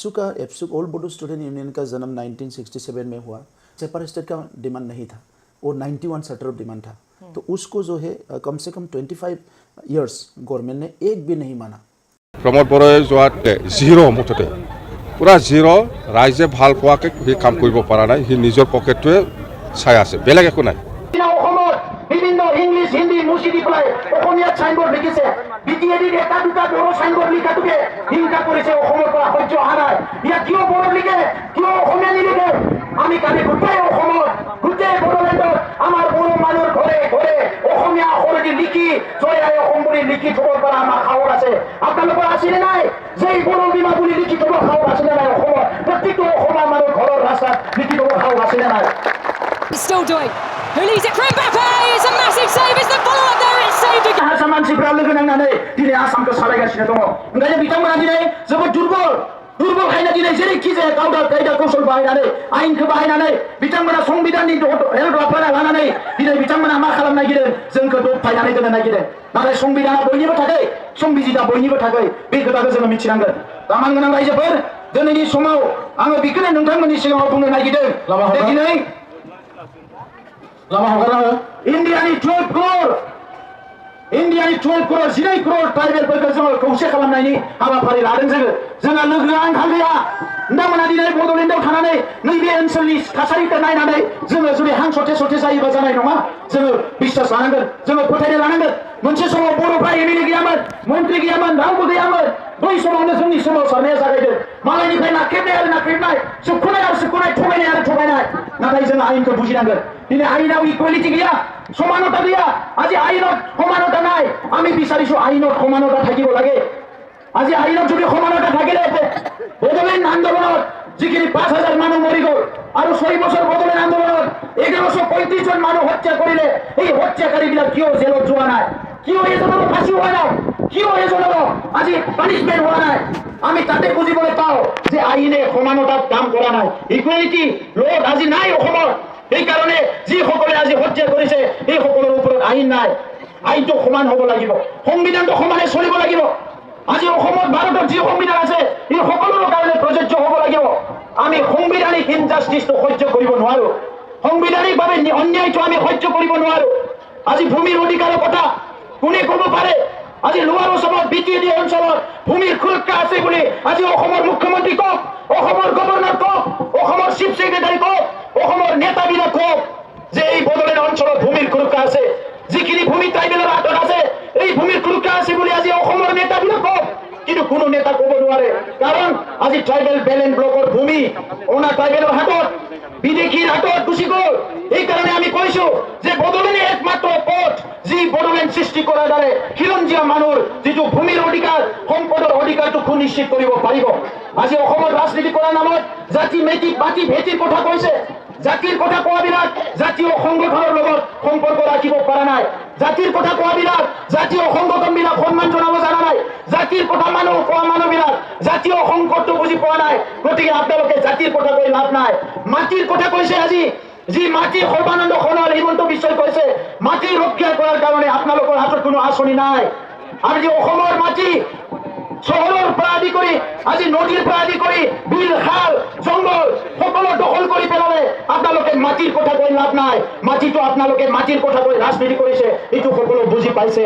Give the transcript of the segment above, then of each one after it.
एप्सू old Bodo student union का जन्म 1967 में हुआ। सेपरेटेड का डिमांड नहीं था, वो 91 सेटर ऑफ डिमांड था। तो उसको जो है कम से कम 25 इयर्स गवर्नमेंट ने एक भी नहीं माना। प्रमोद बड़ोए जो जिरो मुठते पूरा जिरो राइजे ভাল পোৱাকে হি কাম কৰিব পৰা নাই, হি নিজৰ পকেটটোৱে চাই আছে, বেলেগ একো নাই। বিভিন্ন ইংলিছ হিন্দী মুচি দি পেলাই অসমীয়াত চাইনবোৰ্ড লিখিছে, বিটিএডিৰ এটা দুটা বড়ো চাইনবোৰ্ড লিখাটোকে হিংসা কৰিছে, অসমৰ পৰা সহ্য অহা নাই। ইয়াত কিয় বড়ো লিখে, কিয় অসমীয়া নিলিখে? আমি কালি গোটেই অসমত গোটেই বড়োলেণ্ডত আমাৰ বড়ো মানুহৰ ঘৰে ঘৰে অসমীয়া আখৰেদি লিখি জয় আই অসম বুলি লিখি থবৰ পৰা আমাৰ সাহস আছে। আপোনালোকৰ আছেনে নাই যে এই বড়ো বীমা বুলি লিখি থব সাহস আছেনে নাই? অসমত প্ৰত্যেকটো অসমীয়া মানুহৰ ঘৰৰ ৰাস্তাত লিখি থব সাহস আছেনে নাই? Still doing. Who leads it for Mbappe? It's a massive save. It's the follow-up there. It's saved again. Assam मानसिफ्रा लोगो नांनानै दिनै आसामखौ सालायगासिनो दङ। ओंखायनो बिथांमोना दिनै जोबोद दुर्बल खायनो दिनै जेरैखि जाया कायदा कौशल बाहायनानै आयेनखौ बाहायनानै बिथांमोना संबिधाननि हेल्प लानानै दिनै बिथांमोना मा खालामनो नागिरदों? जोंखौ दबथायनानै दोननो नागिरदों। नाथाय संबिधाना बयनिबो थाखाय, संबिजिता बयनिबो थाखाय, बे खोथाखौ जोङो मिथिनांगोन। दामान गोनां रायजोफोर, दिनैनि समाव आङो बेखौनो नोंथांमोननि सिगाङाव बुंनो नागिरदों। दिनै इन्डियानि 12 करोड़ 12 करोड़ ट्राइबेलफोरखौ जोङो खौसे खालामनायनि हाबाफारि लादों। जोंहा लोगो आंखाल गैया। नोंथांमोना दिनै बड'लेण्डआव थानानै नैबे ओनसोलनि थासारिखौ नायनानै जोङो जुदि हां सरथे जायोबा जानाय नङा। जोङो बिश्वास लानांगोन, जोङो फोथायनाय लानांगोन। मोनसे समाव बर'फ्रा एमएलए गैयामोन, मन्त्रि गैयामोन, रावबो गैयामोन। बै समावनो जोंनि सोमावसारनाया जागायदों। मालायनिफ्राय नाख्रेबनाय, सोबख'नाय, थगायनाय। नाथाय जों आयेनखौ बुजिनांगोन। दिनै आयेनाव इकुवेलिटी गैया, समानता गैया। আজি আইনত সমানতা নাই। আমি বিচাৰিছো আইনত সমানতা থাকিব লাগে। আজি আইনত যদি সমানতা থাকিলে বড়োলেণ্ড আন্দোলনত যিখিনি 5000 মানুহ মৰি গ'ল আৰু 6 বছৰ বড়োলেণ্ড আন্দোলনত 1135 জন মানুহ হত্যা কৰিলে, এই হত্যাকাৰীবিলাক কিয় জেলত যোৱা নাই? কিয় এজনৰ ফাঁচি হোৱা নাই? কিয় এজনৰ আজি পানিশমেণ্ট হোৱা নাই? আমি তাতে বুজিবলৈ পাওঁ যে আইনে সমানতাত কাম কৰা নাই। ইকুৱেলিটি লোড আজি নাই অসমত। এই কাৰণে যিসকলে আজি হত্যা কৰিছে এই সকলৰ ওপৰত আইন নাই। আইনটো সমান হ'ব লাগিব, সংবিধানটো সমানে চলিব লাগিব। আজি অসমত ভাৰতত যি সংবিধান আছে এই সকলোৰে কাৰণে প্ৰযোজ্য হ'ব লাগিব। আমি সাংবিধানিক ইনজাষ্টিছটো সহ্য কৰিব নোৱাৰো, সাংবিধানিকভাৱে অন্যায়টো আমি সহ্য কৰিব নোৱাৰো। আজি ভূমিৰ অধিকাৰৰ কথা কোনে ক'ব পাৰে? আজি লোৱাৰ অসমত বিটিএডি অঞ্চলত ভূমিৰ সুৰক্ষা আছে বুলি আজি অসমৰ মুখ্যমন্ত্ৰী কওক, অসমৰ গভৰ্ণৰ কওক, অসমৰ চিফ ছেক্ৰেটাৰী কওক, অসমৰ নেতাবিলাক কওক যে এই বড়োলেণ্ড অঞ্চলত ভূমিৰ সুৰক্ষা আছে। যিখিনি ভূমি ট্ৰাইবেলৰ হাতত আছে এই ভূমিৰ সুৰক্ষা আছে বুলি আজি অসমৰ নেতাবিলাক কওক। কিন্তু কোনো নেতা ক'ব নোৱাৰে, কাৰণ আজি ট্ৰাইবেল বেলেন্স ব্লকৰ ভূমি অনা ট্ৰাইবেলৰ হাতত, বিদেশীৰ হাতত গুচি গ'ল। এইকাৰণে আমি কৈছো যে বড়োলেণ্ডে একমাত্ৰ পথ যি বড়োলেণ্ড সৃষ্টি কৰাৰ দ্বাৰা খিলঞ্জীয়া মানুহৰ যিটো ভূমিৰ অধিকাৰ, সম্পদৰ অধিকাৰটো সুনিশ্চিত কৰিব পাৰিব। আজি অসমত ৰাজনীতি কৰাৰ নামত জাতি বাতি ভেটিৰ কথা কৈছে। জাতিৰ কথা কোৱাবিলাক জাতীয় সংগঠনৰ লগত সম্পৰ্ক ৰাখিব পৰা নাই। জাতিৰ কথা কোৱাবিলাক জাতীয় সংগঠনবিলাক সন্মান জনাব জানা নাই। জাতিৰ কথা কোৱা মানুহবিলাক জাতীয় সংকটটো বুজি পোৱা নাই। গতিকে আপোনালোকে জাতিৰ কথা কৈ লাভ নাই। মাটিৰ কথা কৈছে আজি, যি মাটি সৰ্বানন্দ সোণোৱাল, হিমন্ত বিশ্বই কৈছে মাটি ৰক্ষা কৰাৰ কাৰণে আপোনালোকৰ হাতত কোনো আঁচনি নাই। আজি অসমৰ মাটি চহৰৰ পৰা আদি কৰি আজি নদীৰ পৰা আদি কৰি বিল, খাল, জংঘল সকলো দখল কৰি পেলালে। আপোনালোকে মাটিৰ কথা কৈ লাভ নাই। মাটিটো আপোনালোকে মাটিৰ কথা কৈ ৰাজনীতি কৰিছে, এইটো সকলো বুজি পাইছে।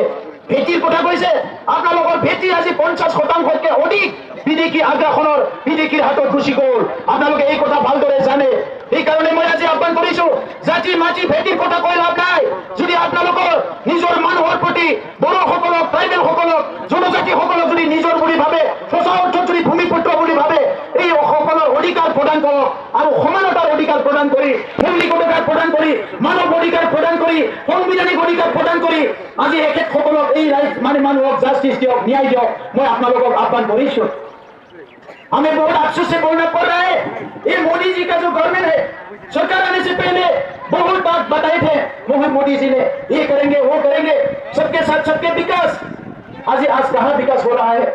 ভেটিৰ কথা কৈছে, আপোনালোকৰ ভেটি আজি 50% অধিক বিদেশী আগ্ৰাসনৰ বিদেশীৰ হাতত গুচি গ'ল। আপোনালোকে এই কথা ভালদৰে জানে। এইকাৰণে মই আজি আহ্বান কৰিছো, জাতি মাটি ভেটিৰ কথা কৈ লাভ নাই। যদি আপোনালোকৰ নিজৰ মানুহৰ প্ৰতি বড়োসকলক, ট্ৰাইবেলসকলক, জনজাতিসকলক যদি নিজৰ বুলি ভাবে, সঁচা অৰ্থত যদি ভূমিপুত্ৰ বুলি ভাবে, এই সকলৰ অধিকাৰ প্ৰদান কৰক আৰু সমানতাৰ অধিকাৰ প্ৰদান কৰি, মৌলিক অধিকাৰ প্ৰদান কৰি, মানৱ অধিকাৰ প্ৰদান কৰি, সাংবিধানিক অধিকাৰ প্ৰদান কৰি আজি এখেতসকলক এই মানুহক জাষ্টিছ দিয়ক, ন্যায় দিয়ক। মই আপোনালোকক আহ্বান কৰিছো। हमें बहुत अफसोस से बोलना पड़ रहा है, ये मोदी जी का जो गवर्नमेंट है, सरकार आने से पहले बहुत बात बताए थे मोदी जी ने, ये करेंगे वो करेंगे, सबके साथ सबके विकास। आज कहाँ विकास हो रहा है?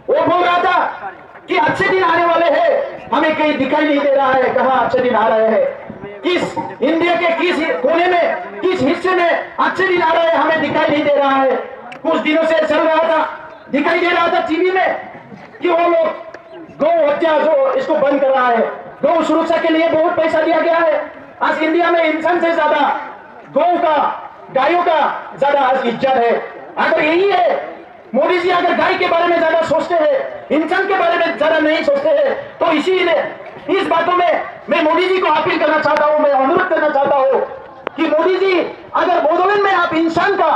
वो बोल रहा था कि अच्छे दिन आने वाले हैं, हमें कहीं दिखाई नहीं दे रहा है। कहाँ अच्छे दिन आ रहे हैं? किस इंडिया के किस कोने में, किस हिस्से में अच्छे दिन आ रहे हैं? हमें दिखाई नहीं दे रहा है। कुछ दिनों से चल रहा था, दिखाई दे रहा था टीवी में कि वो लोग गौ हत्या जो इसको बंद कर रहा है, गौ सुरक्षा के लिए बहुत पैसा दिया गया है। आज इंडिया में इंसान से ज्यादा गौ का, गायों का ज्यादा आज इज्जत है। अगर यही है, मोदी जी अगर गाय के बारे में ज्यादा सोचते हैं, इंसान के बारे में ज्यादा नहीं सोचते हैं, तो इसीलिए इस बातों में मैं मोदी जी को अपील करना चाहता हूं, मैं अनुरोध करना चाहता हूं कि मोदी जी अगर बोडोलैंड में आप इंसान का,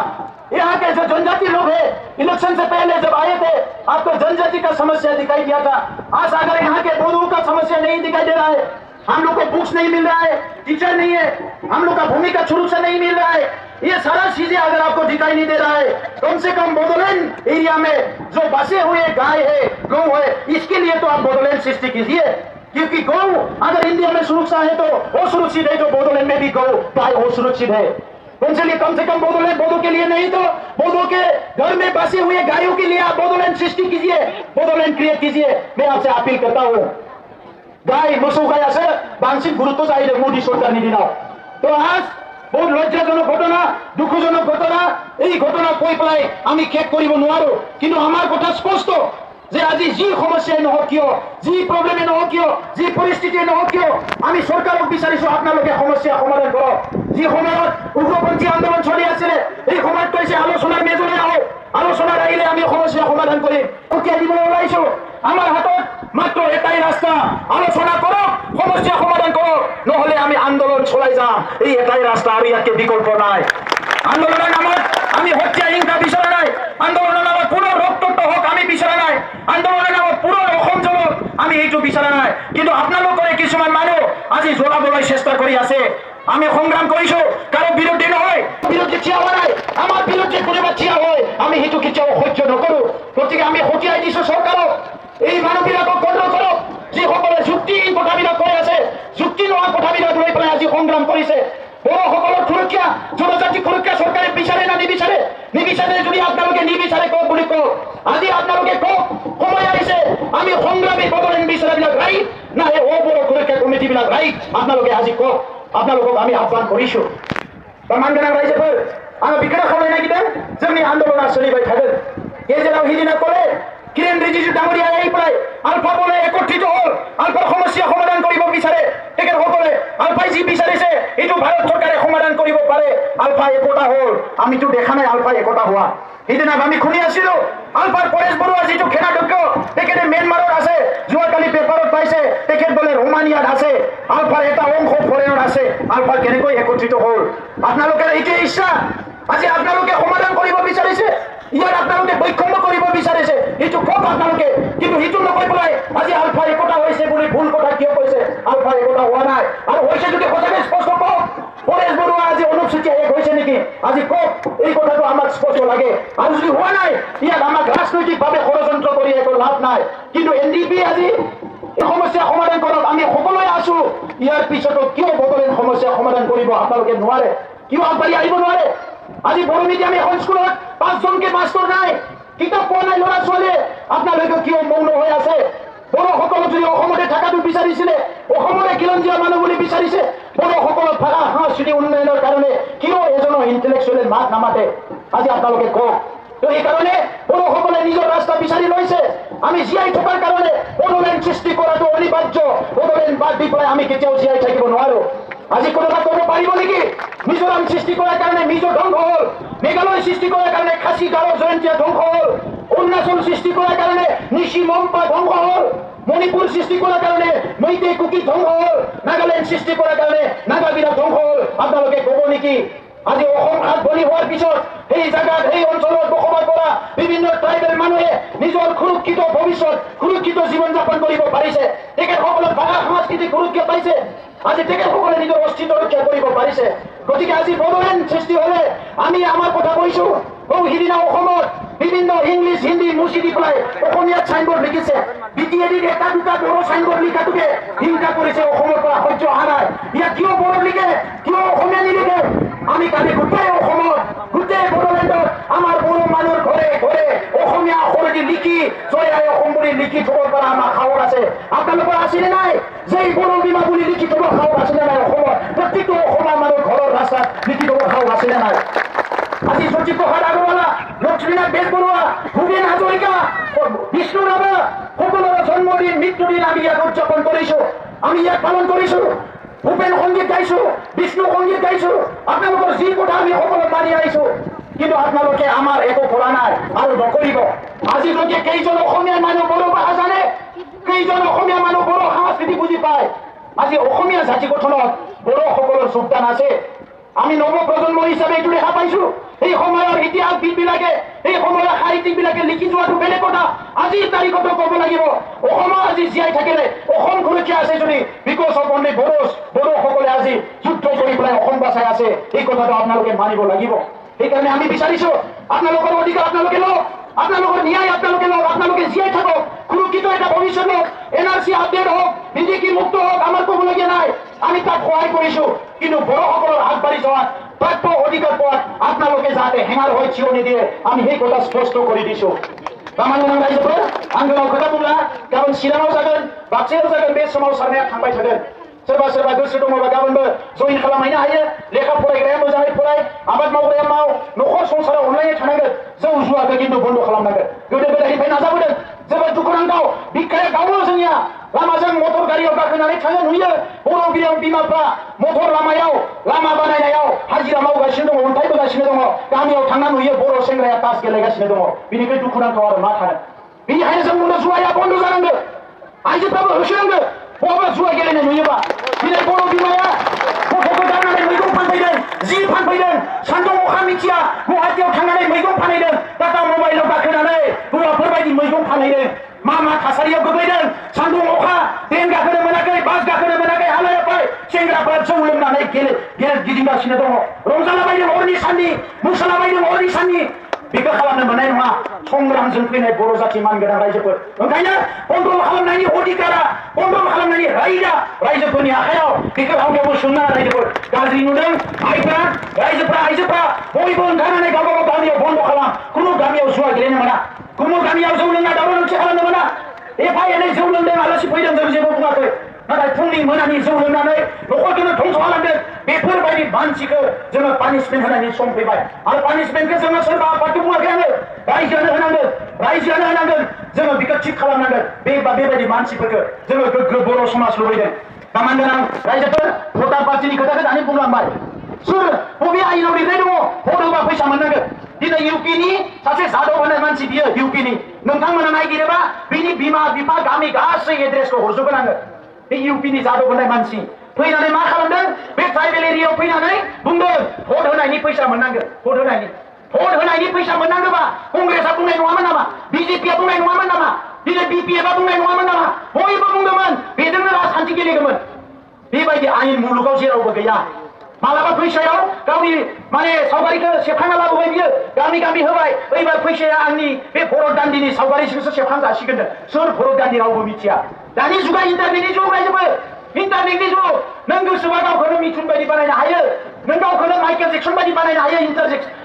यहाँ के जो जनजाति लोग हैं, इलेक्शन से पहले जब आए थे आपको जनजाति का समस्या दिखाई दिया था। आज अगर यहाँ के बोडो का समस्या नहीं दिखाई दे रहा है, हम लोग को बुक्स नहीं मिल रहा है, टीचर नहीं है, हम लोग का भूमि का सुरक्षा नहीं मिल रहा है, ये सारा चीजें अगर आपको दिखाई नहीं दे रहा है, कम से कम बोडोलैंड एरिया में जो बसे हुए गाय है, गौ है, इसके लिए तो आप बोडोलैंड सृष्टि कीजिए। क्योंकि गौ अगर इंडिया में सुरक्षा है तो वो सुरक्षित है, जो बोडोलैंड में भी गौ गाय वो सुरक्षित है। इसलिए कम से कम बोडोलैंड बोडो के लिए नहीं तो बोडो के घर में बसे हुए गायों के लिए आप बोडोलैंड सृष्टि कीजिए, बोडोलैंड क्रिएट कीजिए। मैं आपसे अपील करता हूँ, गाय मोसौ गायासो बांसिन गुरुत्व जायो मोदी सरकारनि दिनाव। तो आज बहुत लज्जाजनक घटना, दुखजनक घटना, এই ঘটনা কৈ পেলাই আমি শেষ কৰিব নোৱাৰো। কিন্তু আমাৰ কথা স্পষ্ট যে আজি যি সমস্যাই নহওক কিয়, যি প্ৰব্লেমে নহওক কিয়, যি পৰিস্থিতিয়ে নহওক কিয়, আমি চৰকাৰক বিচাৰিছো আপোনালোকে সমস্যা সমাধান কৰক। যি সময়ত উগ্ৰপন্থী আন্দোলন চলি আছিলে, এই সময়ত কৈছে আলোচনাৰ মেজলৈ আহক, আলোচনাৰ আহিলে আমি সমস্যা সমাধান কৰিম। উকিয়াই দিবলৈ ওলাইছো, আমাৰ হাতত মাত্ৰ এটাই ৰাস্তা, আলোচনা কৰক, সমস্যা সমাধান কৰক, নহলে আমি আন্দোলন চলাই যাম। এই এটাই ৰাস্তা, আৰু ইয়াতকে বিকল্প নাই। আন্দোলনেৰ নামত আমি হত্যা হিংসা বিচৰা নাই, আন্দোলনেৰ নামত পুনৰ ৰক্তত হক আমি বিচৰা নাই, আন্দোলনেৰ নামত পুনৰ অসম জনক আমি এইটো বিচৰা নাই। কিন্তু আপোনালোকৰে কিছুমান মানুহ আজি জ্বলাবলৈ চেষ্টা কৰি আছে। আমি সংগ্ৰাম কৰিছো, কাৰো বিৰুদ্ধে নহয়, বিৰুদ্ধে থিয় হোৱা নাই। আমাৰ বিৰুদ্ধে কোনোবা থিয় হয় আমি সেইটো কেতিয়াও সহ্য নকৰো। গতিকে আমি সকিয়াই দিছো চৰকাৰক, এই মানুহবিলাকক কণ্ট্ৰল কৰক। যিসকলে যুক্তিহীন কথাবিলাক কৈ আছে, যুক্তি নোহোৱা কথাবিলাক লৈ পেলাই আজি সংগ্ৰাম কৰিছে। বড়োসকলৰ সুৰক্ষা, জনজাতি সুৰক্ষা চৰকাৰে বিচাৰে না নিবিচাৰে? নিবিচাৰে যদি আপোনালোকে নিবিচাৰে কওক বুলি কওক। আজি আপোনালোকে কওক, সময় আহিছে আমি সংগ্ৰামী বড়োলেণ্ড বিচাৰবিলাক ৰাইট না এই বড়ো সুৰক্ষা কমিটিবিলাক ৰাইট? আপোনালোকে আজি কওক, আপোনালোকক আমি আহ্বান কৰিছো। मान गोनां रायजोफोर, आङो बेखौनो खावलायनो नागिरदों, जोंनि आन्दोलना सोलिबाय थागोन। गेजेराव हिदिना कले किरेन रिजिजु डाঙৰীয়াই আলফা বলে একত্ৰিত হল, আলফাৰ সমস্যা সমাধান কৰিব বিচাৰে। তেখেতসকলে আলফাই যি বিচাৰিছে এইটো ভাৰত চৰকাৰে সমাধান কৰিব পাৰে। আলফা একতা হল, আমিতো দেখা নাই আলফা একতা হোৱা। সিদিনা আমি শুনি আছিলো আলফাৰ পৰেশ বৰুৱা যিটো খেলাধ্যক্ষ, তেখেতে মিয়ানমাৰত আছে, যোৱাকালি পেপাৰত পাইছে তেখেত বোলে ৰোমানিয়াত আছে, আলফাৰ এটা অংশ ফৰেনত আছে। আলফা কেনেকৈ একত্ৰিত হল? আপোনালোকৰ এইটোৱে ইচ্ছা, আজি আপোনালোকে সমাধান কৰিব বিচাৰিছে, ইয়াৰ আপোনালোকে বৈষম্য কৰিব বিচাৰিছে, এইটো কওক আপোনালোকে। কিন্তু সেইটো নকৈ পেলাই আজি আলফা একতা হৈছে বুলি ভুল কথা কিয় কৈছে? আলফা একতা হোৱা নাই, আৰু হৈছে যদি সঁচাকৈ স্পষ্ট কওক। পৰেশ বৰুৱা আজি অনুসূচিত এক হৈছে নেকি? আজি কওক, এই কথাটো আমাক স্পষ্ট লাগে। আৰু যদি হোৱা নাই, ইয়াত আমাক ৰাজনৈতিকভাৱে ষড়যন্ত্ৰ কৰি একো লাভ নাই। কিন্তু এনডিপি আজি সমস্যা সমাধান কৰক, আমি সকলোৱে আছো। ইয়াৰ পিছতো কিয় বড়োলেণ্ড সমস্যা সমাধান কৰিব আপোনালোকে নোৱাৰে? কিয় আগবাঢ়ি আহিব নোৱাৰে? আজি বড়ো মিডিয়ামে এখন স্কুলত 5 জনকে মাষ্টৰ নাই, কিতাপ পোৱা নাই ল'ৰা ছোৱালীয়ে, আপোনালোকে কিয় মৌন হৈ আছে? বড়োসকলক যদি অসমতে থকাটো বিচাৰিছিলে, অসমতে খিলঞ্জীয়া মানুহ বুলি বিচাৰিছে, বড়োসকলক ভাষা সংস্কৃতি উন্নয়নৰ কাৰণে কিয় এজনো ইণ্টেলেকচুৱেলে মাত নামাতে? আজি আপোনালোকে কওক। তো এইকাৰণে বড়োসকলে নিজৰ ৰাস্তা বিচাৰি লৈছে। আমি জীয়াই থকাৰ কাৰণে বড়োলেণ্ড সৃষ্টি কৰাটো অনিবাৰ্য। বড়োলেণ্ড বাদ দি পেলাই আমি কেতিয়াও জীয়াই থাকিব নোৱাৰো। আজি কোনোবা ক'ব পাৰিব নেকি মিজোৰাম সৃষ্টি কৰাৰ কাৰণে মিজো ধ্বংস হল, মেঘালয় সৃষ্টি কৰাৰ কাৰণে খাচী গাৰো জয়ন্তীয়া ধ্বংস হল, অৰুণাচল সৃষ্টি কৰাৰ কাৰণে নিশি মম্পা ধ্বংস হল, মণিপুৰ সৃষ্টি কৰাৰ কাৰণে মৈতেই কুকি ধ্বংস হল, নাগালেণ্ড সৃষ্টি কৰাৰ কাৰণে নাগাবিৰা ধ্বংস হল। আপোনালোকে ক'ব নেকি আজি অসম হাত বলি হোৱাৰ পিছত সেই জাগাত সেই অঞ্চলত বসবাস কৰা বিভিন্ন ট্ৰাইবেল মানুহে নিজৰ সুৰক্ষিত ভৱিষ্যত, সুৰক্ষিত জীৱন যাপন কৰিব পাৰিছে? তেখেতসকলক ভাষা সংস্কৃতি সুৰক্ষা পাইছে? আজি তেখেতসকলে নিজৰ অস্তিত্ব ৰক্ষা কৰিব পাৰিছে? গতিকে আজি বড়োলেণ্ড সৃষ্টি হলে আমি আমাৰ কথা কৈছো। সিদিনা অসমত বিভিন্ন ইংলিছ হিন্দী মুচি দি পেলাই অসমীয়াত চাইনবোৰ্ড লিখিছে, বিটিএডিত এটা দুটা বড়ো চাইনবোৰ্ড লিখাটোকে হিংসা কৰিছে। অসমৰ পৰা সহ্য অহা নাই। ইয়াত কিয় বড়ো লিখে, কিয় অসমীয়া নিলিখে? আমি কালি গোটেই অসমত, গোটেই বড়োলেণ্ডত আমাৰ বড়ো মানুহৰ ঘৰে ঘৰে অসমীয়া আখৰেদি লিখি জয় আই অসম বুলি লিখি থব পৰা আমাৰ সাহস আছে। আপোনালোকৰ আছেনে নাই? যে বড়ো বীমা বুলি লিখি থব সাহস আছেনে নাই? অসমত প্ৰত্যেকটো অসমৰ মানুহৰ ঘৰৰ ৰাস্তাত লিখি থব সাহস আছেনে নাই? আজি জ্যোতিপ্ৰসাদ আগৰৱালা, লক্ষ্মীনাথ বেজবৰুৱা, ভূপেন হাজৰিকা, বিষ্ণু ৰাভা সকলোৰে জন্মদিন মৃত্যুদিন আমি ইয়াক উদযাপন কৰিছো, আমি ইয়াক পালন কৰিছো, ভূপেন সংগীত গাইছো, বিষ্ণু সংগীত গাইছো, আপোনালোকৰ যি কথা আমি সকলো মানি আহিছো, কিন্তু আপোনালোকে আমাৰ একো কৰা নাই আৰু নকৰিব। আজিলৈকে কেইজন অসমীয়া মানুহ বড়ো ভাষা জানে, কেইজন অসমীয়া মানুহ বড়ো সংস্কৃতি বুজি পায়? আজি অসমীয়া জাতি গঠনত বড়োসকলৰ যোগদান আছে। আমি নৱপ্ৰজন্ম হিচাপে এইটো দেখা পাইছো। এই সময়ৰ ইতিহাসবিদবিলাকে, এই সময়ৰ সাহিত্যিকবিলাকে লিখি যোৱাটো বেলেগ কথা, আজিৰ তাৰিখতো ক'ব লাগিব অসম আজি জীয়াই থাকিলে অসম সুৰক্ষা আছে যদি বিকজ অফ অনলি বড়োসকলে আজি যুদ্ধ কৰি পেলাই অসম বাচাই আছে, এই কথাটো আপোনালোকে মানিব লাগিব। সেইকাৰণে আমি বিচাৰিছো আপোনালোকৰ অধিকাৰ আপোনালোকে লওক, আপোনালোকৰ ন্যায় আপোনালোকে লওক, আপোনালোকে জীয়াই থাকক, সুৰক্ষিত এটা ভৱিষ্যত লওক, NRC আপডেট হওক, বিজেপি মুক্ত হওক, আমাৰ ক'বলগীয়া নাই, আমি তাক সহায় কৰিছো। কিন্তু বড়োসকলৰ আগবাঢ়ি যোৱাত প্ৰাপ্য অধিকাৰ পোৱাত আপোনালোকে যাতে হেঙাৰ হৈ থিয় নিদিয়ে আমি সেই কথা স্পষ্ট কৰি দিছো। रामायण रायजोफोर आं गोलाव खोथा बुंला, गाबोन चिराङाव जागोन, बाक्सायाव जागोन, बे सोमावसारनाया थांबाय थागोन। सोरबा सोरबा गोसो दङबा गाबोनबो जइन खालामहैनो हायो। लेखा फरायग्राया मोजाङै फराय, आबाद मावग्राया माव, न'खर संसाराव अनलायनाय थानांगोन। जौ जुवाखौ खिन्थु बन्द खालामनांगोन। गोदो गोदायनिफ्राय नाजाबोदों, जोबोद दुखुनांथाव बिखाया गावो जोंनिया। लामाजों मटर गारियाव गाखोनानै थाङो नुयो बर' बिमाफ्रा मटर लामायाव लामा बानायनायाव हाजिरा मावगासिनो दङ, अन्थाइ बोगासिनो दङ। गामियाव थांना नुयो बर' सेंग्राया तास गेलेगासिनो दङ। बिनिफ्राय दुखुनांथाव आरो मा थानो। बेनिखायनो जों बुंनो जुवाया बन्द जानांगोन, आइजोफ्राबो होसोनांगोन। बहाबा जुवा गेलेनाय नुयोबा दिनै बर' बिमाया गथ'खौ गारनानै मैगं फानफैदों, जि फानफैदों, सान्दुं अखा मिथिया गुवाहाटियाव थांनानै मैगं फानहैदों, टाटा मबाइलाव गाखोनानै हौवाफोरबायदि मैगं फानहैदों। मा थासारियाव गोग्लैदों, सान्दुं अखा, ट्रेन गाखोनो मोनाखै, बास गाखोनो मोनाखै, हालायावहाय सेंग्राफ्रा जौ लोंनानै गिदिंगासिनो दङ, रंजालाबायदों हरनि साननि, मोसालाबायदों हरनि साननि। बेखौ खालामनो मोननाय नङा संग्रामजों फैनाय बर' जाथि मानगोनां रायजोफोर। ओंखायनो कन्ट्रल खालामनायनि अधिकारा, कन्ट्रल खालामनायनि राइटआ रायजोफोरनि आखायाव। बेखौ रावबो सोंना रायजोफोर गाज्रि नुदों आइफ्रा, आइजोफ्रा बयबो ओंखारनानै गावबा गाव गामियाव बन्द खालाम। खुनु गामियाव जुवा गेलेनो मोना, खुनु गामियाव जौ लोंना दावराव दावसि खालामनो मोना। एफा एनै जौ लोंदों, आलासि फैदों, जों जेबो बुङाखै। नाथाय फुंनि मोनानि जौ लोंनानै न'खरखौनो धंस खालामदों। बेफोरबायदि मानसिखौ जोङो पानिशमेन्ट होनायनि सम फैबाय। आरो पानिशमेन्टखौ जोङो सोरबा आफादखौ बुङाखै आङो, रायजोआनो होनांगोन। जोङो बेखौ थिग खालामनांगोन। बेबायदि मानसिफोरखौ जोङो गोग्गो बर' समाज लुबैदों। दामानगोनां रायजोफोर, भटार पार्टिनि खोथाखौ दानि बुंलांबाय। सोर बबे आयेनाव लिरनाय दङ भट होबा फैसा मोननांगोन? दिनै इउपिनि सासे जादव होननाय मानसि, बियो इउपिनि। नोंथांमोना नायगिरोबा बिनि बिमा बिफा गामि गासै एड्रेसखौ हरजोबगोन आङो। बे इउपिनि जादव होननाय मानसि फैनानै मा खालामदों? बे ट्राइबेल एरियायाव फैनानै बुंदों भट होनायनि फैसा मोननांगोन। भट होनायनि फैसा मोननांगौबा कंग्रेसआ बुंनाय नङामोन नामा? बिजेपिआ बुंनाय नङामोन नामा? दिनै बिपिएफआ बुंनाय नङामोन नामा? बयबो बुंदोंमोन, बेजोंनो राजखान्थि गेलेगौमोन। बेबायदि आयेन मुलुगाव जेरावबो गैया। मालाबा फैसायाव गावनि सावगारिखौ सेबखांना लाबोबाय बियो, गामि गामि होबाय। ओइबार फैसाया आंनि बे भरत गान्धीनि सावगारिसोसो सेबखां जासिगोन। सोर भरत गान्धी रावबो मिथिया। दानि जुगा इन्टारनेटनि जुग रायजोफोर, इन्टारनेटनि जुग। नों गोसोबा गावखौनो मिथुन बायदि बानायनो हायो, नों गावखौनो माइकेल जेक्सन बायदि बानायनो हायो।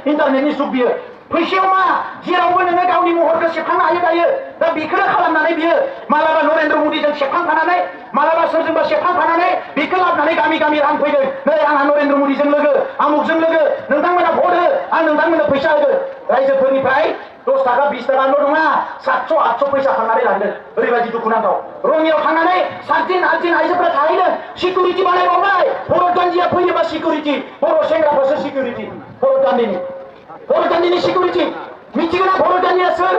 इन्टारनेटनि जुग बियो। फैसायाव मा जेरावबो नोङो गावनि महरखौ सेबखांनो हायो दायो। दा बेखौनो खालामनानै बियो मालाबा नरेन्द्र मदिजों सेबखांफानानै, मालाबा सोरजोंबा सेबखांफानानै बेखौ लाबोनानै गामि गामि रां फैदों। नै आंहा नरेन्द्र मदिजों लोगो, आमुकजों लोगो, नोंथांमोना भट हो, आं नोंथांमोननो फैसा होगोन। रायजोफोरनिफ्राय 10 थाखा 20 थाखाल' नङा, 700-800 फैसा खांनानै लांदों। ओरैबायदि दुखुनांथाव। रङियाव थांनानै 7 दिन 8 दिन आइजोफोरा थाहैदों, सिकिउरिटि बानायबावबाय। भरत गान्धीया फैयोबा सिकिउरिटि, बर' सेंग्राफोरसो सिकिउरिटि। भरत गान्धीनि सिकिउरिटि मिथिगोना? भरत गान्धीया सोर?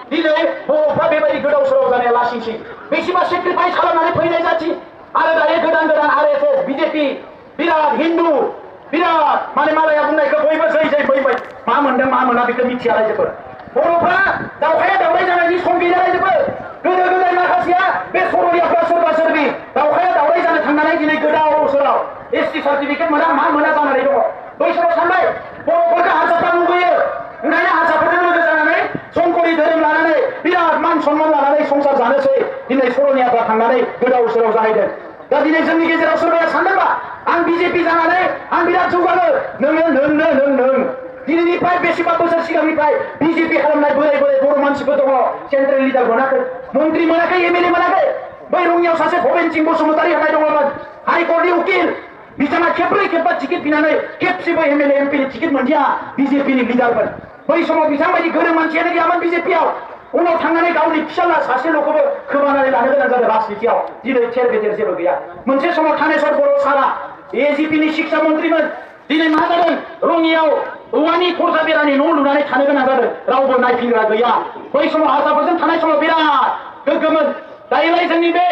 दिनै बर'फ्रा बेबायदि गोदाव सोराव जानाया लासिंसिं, बेसेबा सेक्रिफाइस खालामनानै फैनाय जाथि। आरो दायो गोदान RSS, बिजेपि, बिराद हिन्दु, बिराद मालाया बुंनायखौ बयबो जै फैबाय। मा मोनदों मा मोना बेखौ मिथिया रायजोफोर। बर'फ्रा दावखाया दावराय जानायनि सम गैला रायजोफोर। गोदो गोदाय माखासेया बे सरलियाफ्रा सोरबा सोरबि दावखाया दावराय जानो थांनानै दिनै गोदाव सोराव ST सार्टिफिकेट मोना मा मोना जानानै दङ। बै समाव सानबाय बर'फोरखौ हारसाफ्रा मुगैयो, ओंखायनो हारसाफोरजों लोगो जानानै संकरि धोरोम लानानै बिराद मान सन्मान लानानै संसार जानोसै। दिनै सरलियाफ्रा थांनानै गोदाव सोराव जाहैदों। दा दिनै जोंनि गेजेराव सोरबाया सानदोंबा आं बिजेपि जानानै आं बिराद जौगानो, नों दिनैनिफ्राय बेसेबा बोसोर सिगांनिफ्राय बिजेपि खालामनाय बोराय बर' मानसिफोर दङ। सेन्ट्रेल लिडार मोनाखै, मन्त्रि मोनाखै, MLA मोनाखै। बै रङियाव सासे भबेन सिंह बसुमतारी होननाय दङमोन, हाइकर्टनि उकिल। बिथाङा खेबब्रै खेबबा टिकेट बिनानै खेबसेबो MLA MP नि टिकेट मोनदिया, बिजेपिनि लिडारमोन। बै समाव बिथांबायदि गोरों मानसियानो गैयामोन बिजेपियाव। उनाव थांनानै गावनि फिसाला सासेल'खौबो खोमानानै लानो गोनां जादों राजनितियाव दिनै थेर बेथेर जेबो गैया मोनसे समाव थानेश्वर बर' सारा एजिपिनि शिक्षा मन्त्रिमोन दिनै मा जादों रङियाव औवानि खरसा बेरानि न' लुनानै थानो गोनां जादों रावबो नायफिनग्रा गैया बै समाव हारसाफोरजों थानाय समाव बिराद गोग्गोमोन दायोलाय जोंनि बे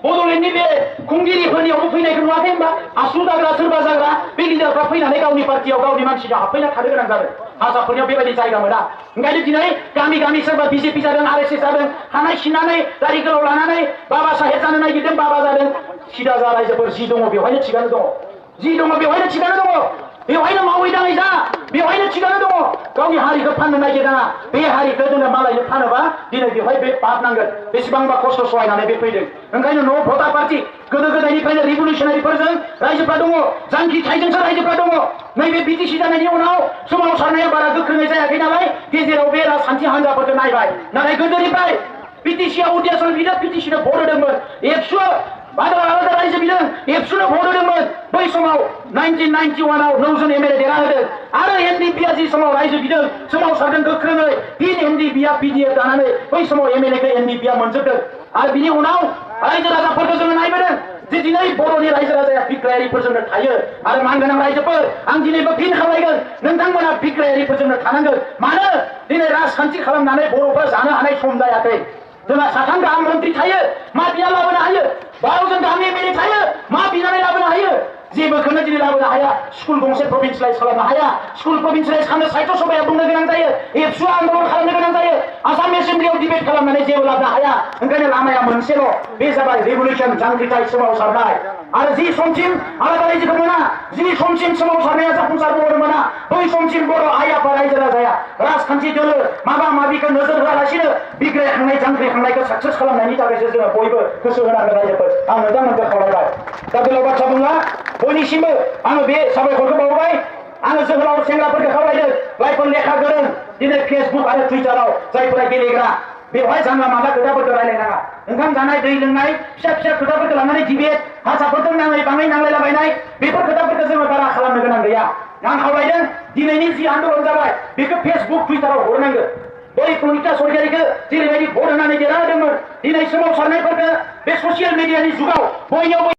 बड'लेण्डनि बे खुंगिरिफोरनियावबो फैनायखौ नुवाखै होनबा आसु जाग्रा सोरबा जाग्रा बे लिडारफ्रा फैनानै गावनि पार्टियाव गावनि मानसिनाव हाबफैना थानो गोनां जादों हारसाफोरनियाव बेबायदि जायगा मोना ओंखायनो दिनै गामि गामि सोरबा बिजेपि जादों आरएसएस जादों खानाय सिननानै दारि गोलाव लानानै बाबा साहेब जानो नागिरदों बाबा जादों सिदा जा रायजोफोर जि दङ बेवहायनो थिगानो दङ जि दङ बेवहायनो थिगानो दङ बेवहायनो मावै दाङै जा बेवहायनो थिगानो दङ गावनि हारिखौ फाननो नागिरनाङा बे हारिखौ जोङो मालायनो फानोबा दिनै बेवहाय बे पाप नांगोन बेसेबांबा खस्थ' सहायनानै बे फैदों ओंखायनो न' भटार पार्टि गोदो गोदायनिफ्रायनो रिभलिउसनारिफोरजों रायजोफ्रा दङ जांख्रिथायजोंसो रायजोफ्रा दङ नैबे बिटिसि जानायनि उनाव सोमावसारनाया बारा गोख्रोङै जायाखै नालाय गेजेराव बे राजखान्थि हान्जाफोरखौ नायबाय नाथाय गोदोनिफ्राय पिटिसिआव उदियासल बिनो पिटिसिनो भट होदोंमोन एबसु आलादा आलादा रायजो बिदों एबसुनो भट होदोंमोन बै समाव 1991 आव 9 जन एमएलए देरहा होदों आरो एनडिपिआ जि समाव रायजो बिदों सोमावसारदों गोख्रोङै फिन एनडिपिआ पिडिएफ दानानै बै समाव एमएलएखौ एनडिपिआ मोनजोबदों आरो बिनि उनाव रायजो राजाफोरखौ जोङो नायबोदों जे दिनै बर'नि रायजो राजाया बिग्रायारिफोरजोंनो थायो आरो मानगोनां रायजोफोर आं दिनैबो फिन खावलायगोन नोंथांमोना बिग्रायारिफोरजोंनो थानांगोन मानो दिनै राजखान्थि खालामनानै बर'फ्रा जानो हानाय सम जायाखै जोंहा साथाम गाहाम मन्त्रि थायो मा बिना लाबोनो हायो 12 जन गाहाम एमएलए थायो मा बिनानै लाबोनो हायो जेबोखौनो दिनै लाबोनो हाया स्कुल गंसे प्रभिन्सियलाइज खालामनो हाया स्कुल प्रभिन्सियलाइज खालामनो साहित्य सभाया बुंनो गोनां जायो एबसुआ आन्दलन खालामनो गोनां जायो आसाम एसेम्ब्लियाव डिबेट खालामनानै जेबो लाबोनो हाया ओंखायनो लामाया मोनसेल' बे जाबाय रिभलिउसन जांख्रिथाय सोमावसारनाय आरो जि समसिम आलादा रायजोखौ मोना जि समसिम सोमावसारनाया जाफुंसार महर मोना बै समसिम बर' आइ आफा रायजो राजाया राजखान्थि दोलो माबा माबिखौ नोजोर होआलासिनो बिग्रायखांनाय जांख्रिखांनायखौ साक्सेस खालामनायनि थाखायसो जोङो बयबो गोसो होनांगोन रायजोफोर आं नोंथांमोनखौ खावलायबाय दा गोलाव बाथ्रा बुंला बयनिसिमबो आङो बे साबायखरखौ बावबाय आङो जोहोलाव सेंग्राफोरखौ खावलायदों जायफोर लेखा गोरों दिनै फेसबुक आरो टुइटाराव जायफोरा गेलेग्रा बेवहाय जानला मानला खोथाफोरखौ रायलायनाङा ओंखाम जानाय दै लोंनाय फिसा फिसा खोथाफोरखौ लानानै डिबेट हारसाफोरजों नाङै बाङै नांलायलाबायनाय बेफोर खोथाफोरखौ जोङो बारा खालामनो गोनां गैया आं खावलायदों दिनैनि जि आन्दलन जाबाय बेखौ फेसबुक टुइटाराव हरनांगौ बै प्रनिता सरगियारिखौ जेरैबायदि भट होनानै देरहाहोदोंमोन दिनै सोमावसारनायफोरखौ बे ससियेल मिडियानि जुगाव बयनियावबो